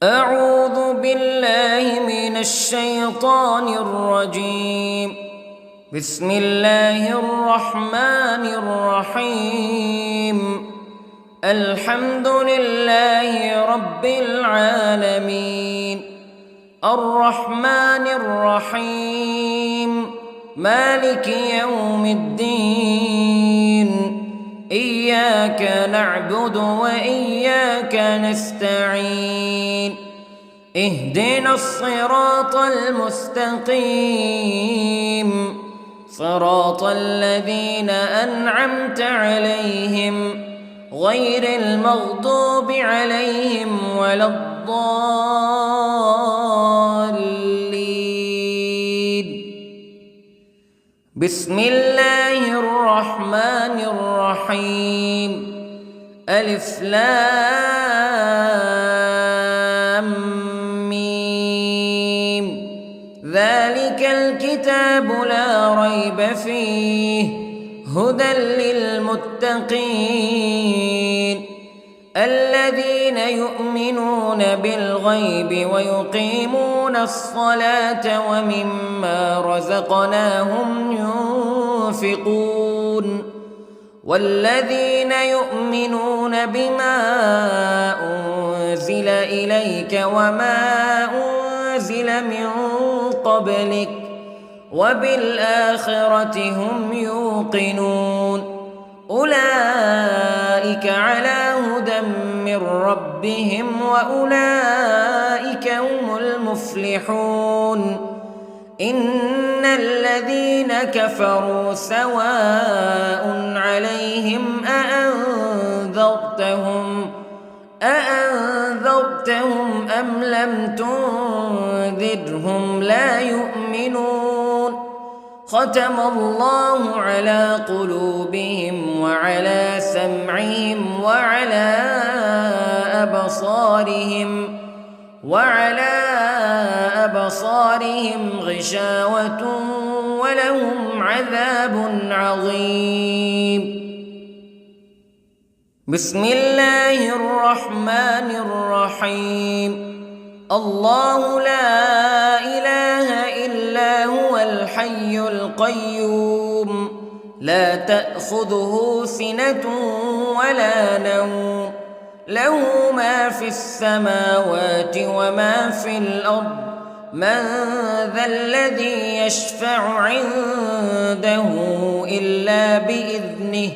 أعوذ بالله من الشيطان الرجيم. بسم الله الرحمن الرحيم. الحمد لله رب العالمين، الرحمن الرحيم، مالك يوم الدين. إياك نعبد وإياك نستعين. اهدنا الصراط المستقيم، صراط الذين أنعمت عليهم غير المغضوب عليهم ولا الضالين. بسم الله الرحمن الرحيم. ألف لام ميم. ذلك الكتاب لا ريب فيه هدى للمتقين الذين يؤمنون بالغيب ويقيمون الصلاة ومما رزقناهم ينفقون والذين يؤمنون بما أنزل إليك وما أنزل من قبلك وبالآخرة هم يوقنون. أولئك على هدى من ربهم وأولئك هم المفلحون. إن الذين كفروا سواء عليهم أأنذرتهم أم لم تنذرهم لا يؤمنون. ختم الله على قلوبهم وعلى سمعهم وعلى أبصارهم غشاوة ولهم عذاب عظيم. بسم الله الرحمن الرحيم. الله لا إله إلا هو الحي القيوم لا تأخذه سنة ولا نوم له ما في السماوات وما في الأرض. من ذا الذي يشفع عنده إلا بإذنه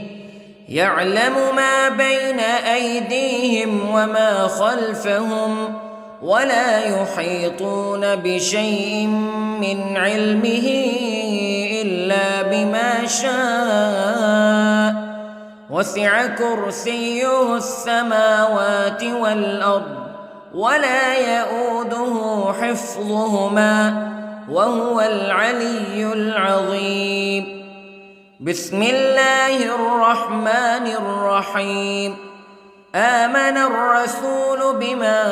يعلم ما بين أيديهم وما خلفهم ولا يحيطون بشيء من علمه إلا بما شاء. وسع كرسيه السماوات والأرض ولا يؤوده حفظهما وهو العلي العظيم. بسم الله الرحمن الرحيم. آمن الرسول بما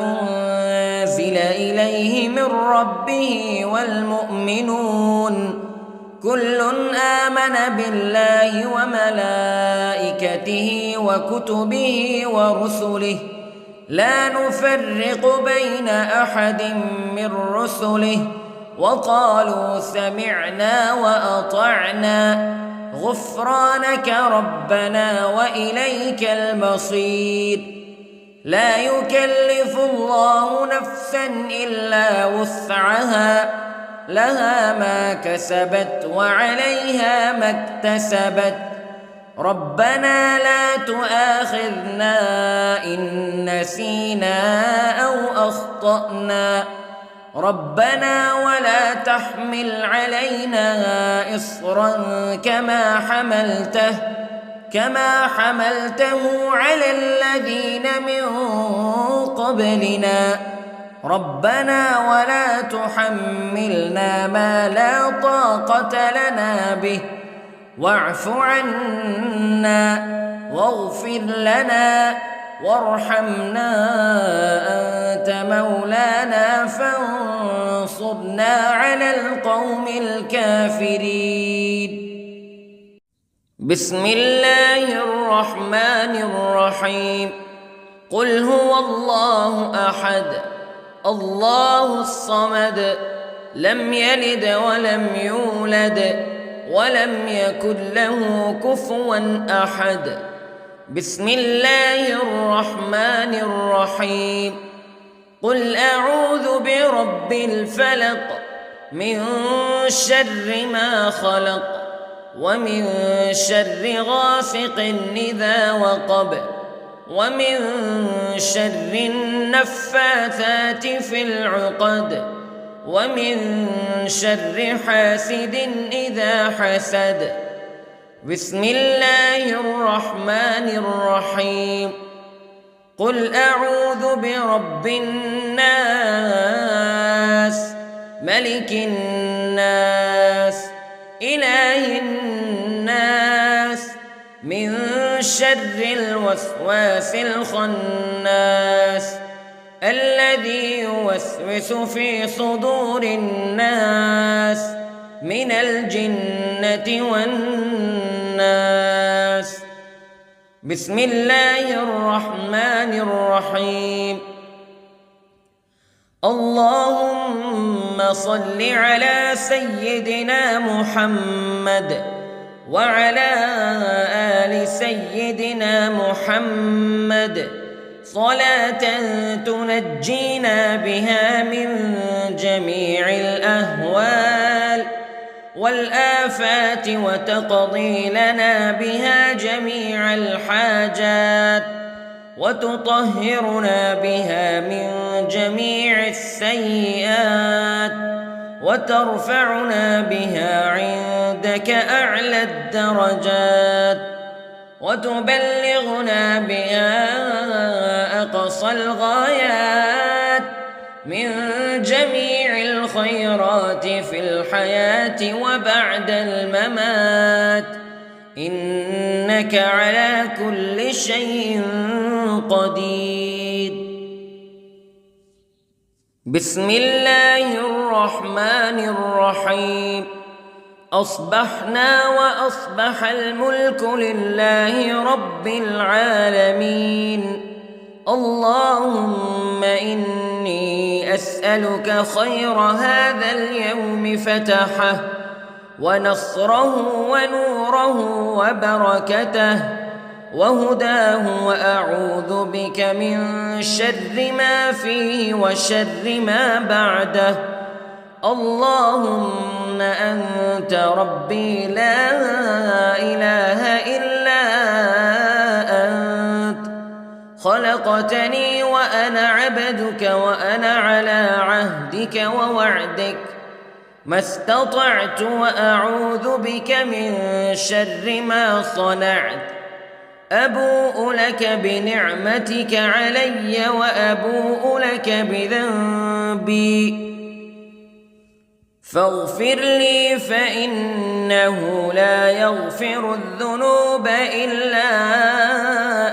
أنزل إليه من ربه والمؤمنون كل آمن بالله وملائكته وكتبه ورسله لا نفرق بين أحد من رسله وقالوا سمعنا وأطعنا غفرانك ربنا وإليك المصير. لا يكلف الله نفسا إلا وسعها لها ما كسبت وعليها ما اكتسبت. ربنا لا تؤاخذنا إن نسينا أو أخطأنا ربنا ولا تحمل علينا إصرا كما حملته على الذين من قبلنا ربنا ولا تحملنا ما لا طاقة لنا به واعف عنا واغفر لنا وارحمنا أنت مولانا فانصرنا على القوم الكافرين. بسم الله الرحمن الرحيم. قل هو الله أحد الله الصمد لم يلد ولم يولد ولم يكن له كفوا أحد. بسم الله الرحمن الرحيم. قل أعوذ برب الفلق من شر ما خلق ومن شر غاسق إذا وقب ومن شر النفاثات في العقد ومن شر حاسد إذا حسد. بسم الله الرحمن الرحيم. قل أعوذ برب الناس ملك الناس إله الناس من شر الوسواس الخناس الذي يوسوس في صدور الناس من الجنة والناس. بسم الله الرحمن الرحيم. اللهم صل على سيدنا محمد وعلى آل سيدنا محمد صلاة تنجينا بها من جميع الأهوال والآفات وتقضي لنا بها جميع الحاجات وتطهرنا بها من جميع السيئات وترفعنا بها عندك أعلى الدرجات وتبلغنا بها أقصى الغايات من جميع الخيرات في الحياة وبعد الممات إنك على كل شيء قدير. بسم الله الرحمن الرحيم. أصبحنا وأصبح الملك لله رب العالمين. اللهم إني أسألك خير هذا اليوم فتحه ونصره ونوره وبركته وهداه وأعوذ بك من شر ما فيه وشر ما بعده. اللهم أنت ربي لا إله إلا أنت خلقتني وأنا عبدك وأنا على عهدك ووعدك ما استطعت وأعوذ بك من شر ما صنعت. أبوء لك بنعمتك علي وأبوء لك بذنبي فاغفر لي فإنه لا يغفر الذنوب إلا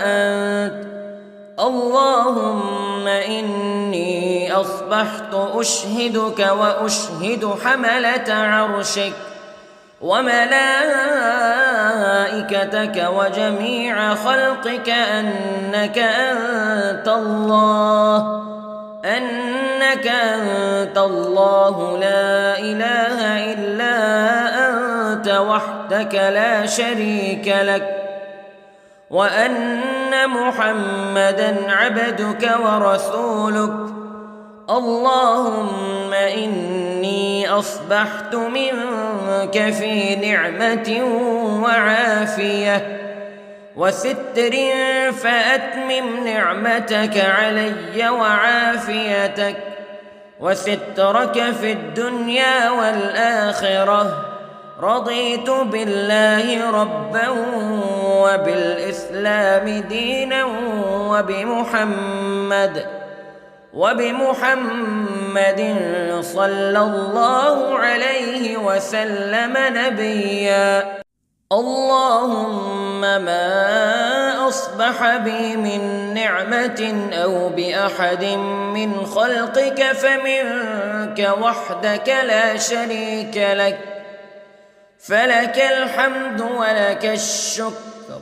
أنت. اللهم إني أصبحت أشهدك وأشهد حملة عرشك وملائكتك وجميع خلقك أنك أنت الله لا إله إلا أنت وحدك لا شريك لك وأن محمدًا عبدك ورسولك. اللهم إني أصبحت منك في نعمة وعافية وستر فأتمم نعمتك علي وعافيتك وسترك في الدنيا والآخرة. رضيت بالله ربا وبالإسلام دينا وبمحمد صلى الله عليه وسلم نبيا. اللهم ما أصبح بي من نعمة أو بأحد من خلقك فمنك وحدك لا شريك لك فلك الحمد ولك الشكر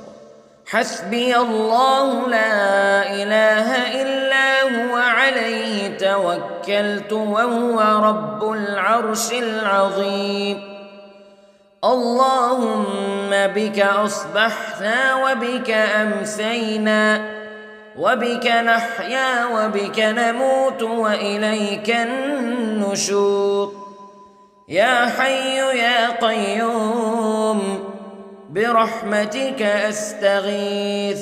حسبي الله لا إله إلا هو عليه توكلت وهو رب العرش العظيم. اللهم بك أصبحنا وبك أمسينا وبك نحيا وبك نموت وإليك النشور. يا حي يا قيوم برحمتك أستغيث،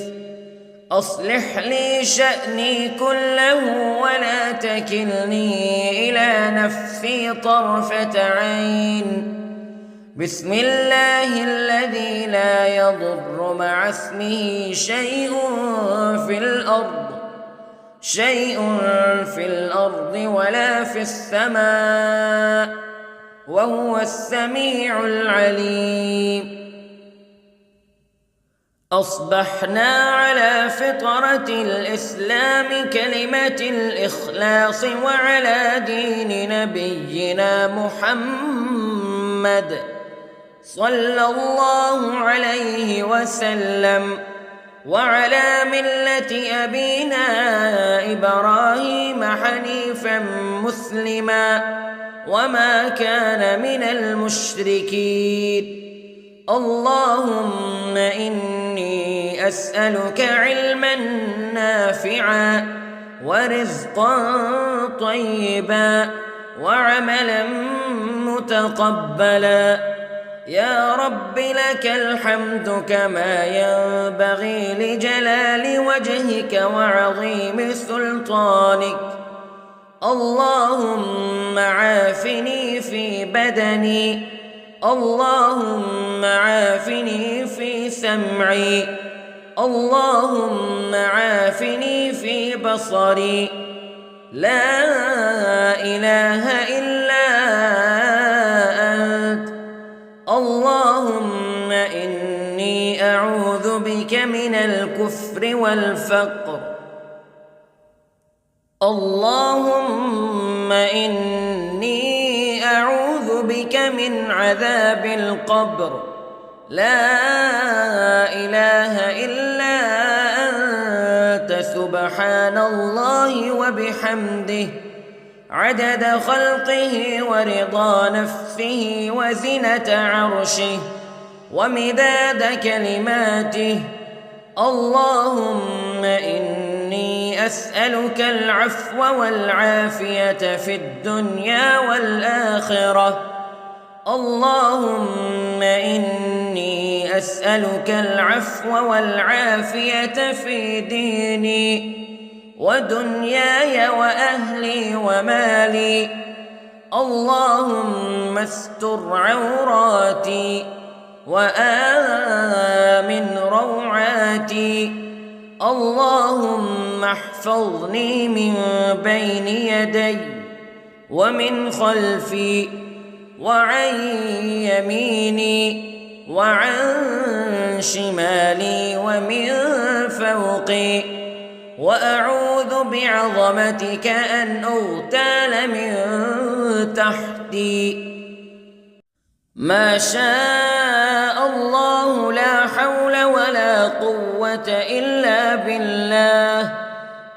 أصلح لي شأني كله ولا تكلني إلى نفسي طرفة عين. بسم الله الذي لا يضر مع اسمه شيء في الأرض ولا في السماء وهو السميع العليم. أصبحنا على فطرة الإسلام كلمة الإخلاص وعلى دين نبينا محمد صلى الله عليه وسلم وعلى ملة أبينا إبراهيم حنيفا مسلما وما كان من المشركين. اللهم إني أسألك علما نافعا ورزقا طيبا وعملا متقبلا. يا رب لك الحمد كما ينبغي لجلال وجهك وعظيم سلطانك. اللهم عافني في بدني، اللهم عافني في سمعي، اللهم عافني في بصري. لا إله إلا أنت. اللهم إني أعوذ بك من الكفر والفقر. اللهم إني أعوذ بك من عذاب القبر. لا إله إلا أنت سبحان الله وبحمده عدد خلقه ورضا نفسه وزنة عرشه ومداد كلماته. اللهم إني أسألك العفو والعافية في الدنيا والآخرة. اللهم إني أسألك العفو والعافية في ديني ودنياي وأهلي ومالي. اللهم استر عوراتي وآمن روعاتي. اللهم احفظني من بين يدي ومن خلفي وعن يميني وعن شمالي ومن فوقي، وأعوذ بعظمتك أن أغتال من تحتي. ما شاء الله لا حول ولا قوة إلا بالله.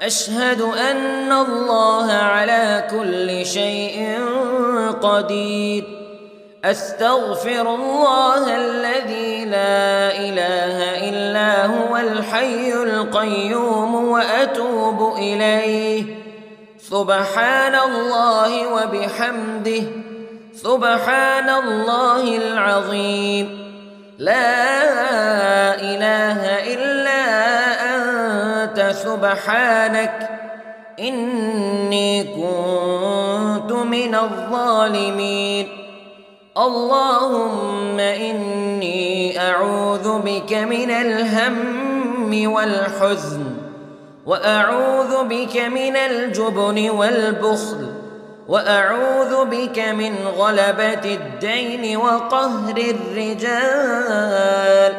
أشهد أن الله على كل شيء قدير. أستغفر الله الذي لا إله إلا هو الحي القيوم وأتوب إليه. سبحان الله وبحمده سبحان الله العظيم. لا إله إلا أنت سبحانك إني كنت من الظالمين. اللهم إني أعوذ بك من الهم والحزن، وأعوذ بك من الجبن والبخل، وأعوذ بك من غلبة الدين وقهر الرجال.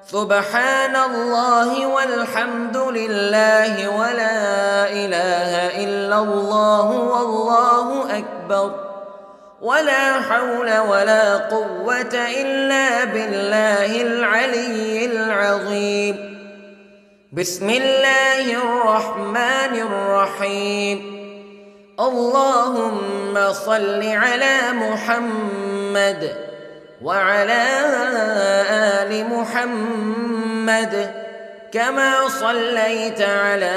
سبحان الله والحمد لله ولا إله إلا الله والله أكبر. ولا حول ولا قوة إلا بالله العلي العظيم. بسم الله الرحمن الرحيم. اللهم صل على محمد وعلى آل محمد كما صليت على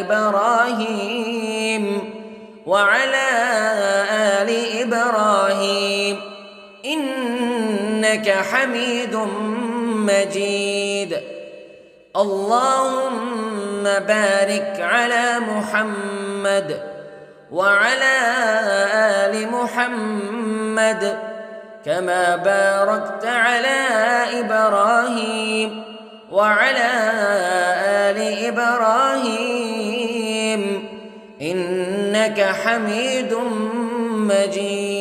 إبراهيم وعلى آل إبراهيم إنك حميد مجيد. اللهم بارك على محمد وعلى آل محمد كما باركت على إبراهيم وعلى آل إبراهيم إنك حميد مجيد.